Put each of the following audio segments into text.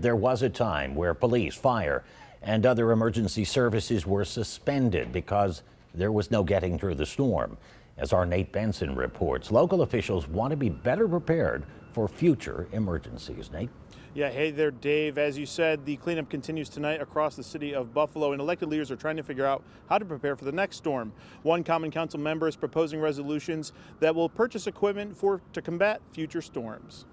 There was a time where police, fire, and other emergency services were suspended because there was no getting through the storm. As our Nate Benson reports, local officials want to be better prepared for future emergencies. Nate? Yeah, hey there, Dave. As you said, the cleanup continues tonight across the city of Buffalo, and elected leaders are trying to figure out how to prepare for the next storm. One Common Council member is proposing resolutions that will purchase equipment to combat future storms.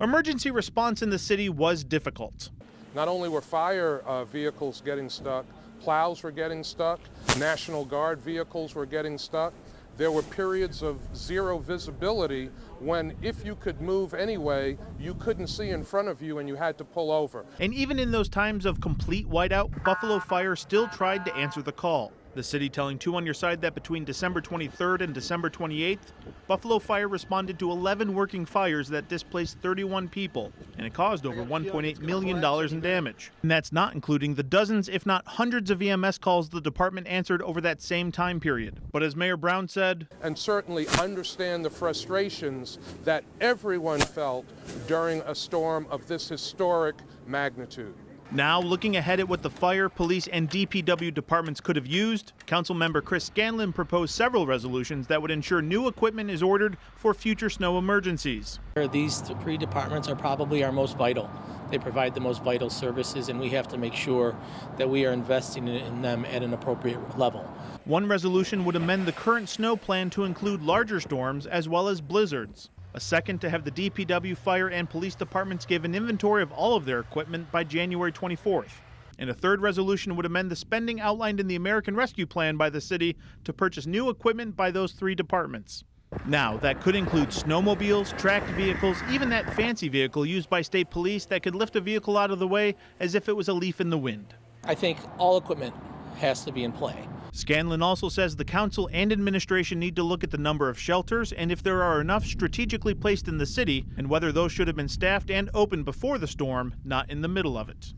Emergency response in the city was difficult. Not only were fire vehicles getting stuck, plows were getting stuck, National Guard vehicles were getting stuck. There were periods of zero visibility when, if you could move anyway, you couldn't see in front of you and you had to pull over. And even in those times of complete whiteout, Buffalo Fire still tried to answer the call. The city telling 2 on Your Side that between December 23rd and December 28th, Buffalo Fire responded to 11 working fires that displaced 31 people, and it caused over $1.8 million in damage. And that's not including the dozens, if not hundreds of EMS calls the department answered over that same time period. But as Mayor Brown said, and certainly understand the frustrations that everyone felt during a storm of this historic magnitude. Now, looking ahead at what the fire, police, and DPW departments could have used, Councilmember Chris Scanlon proposed several resolutions that would ensure new equipment is ordered for future snow emergencies. These 3 departments are probably our most vital. They provide the most vital services, and we have to make sure that we are investing in them at an appropriate level. One resolution would amend the current snow plan to include larger storms as well as blizzards. A second to have the DPW, fire, and police departments give an inventory of all of their equipment by January 24th. And a third resolution would amend the spending outlined in the American Rescue Plan by the city to purchase new equipment by those 3 departments. Now, that could include snowmobiles, tracked vehicles, even that fancy vehicle used by state police that could lift a vehicle out of the way as if it was a leaf in the wind. I think all equipment has to be in play. Scanlon also says the council and administration need to look at the number of shelters and if there are enough strategically placed in the city, and whether those should have been staffed and open before the storm, not in the middle of it.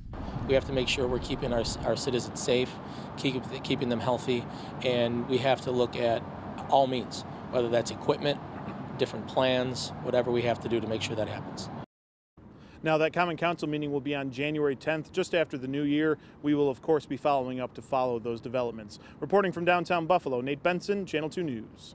We have to make sure we're keeping our citizens safe, keeping them healthy, and we have to look at all means, whether that's equipment, different plans, whatever we have to do to make sure that happens. Now, that Common Council meeting will be on January 10th, just after the new year. We will, of course, be following up to follow those developments. Reporting from downtown Buffalo, Nate Benson, Channel 2 News.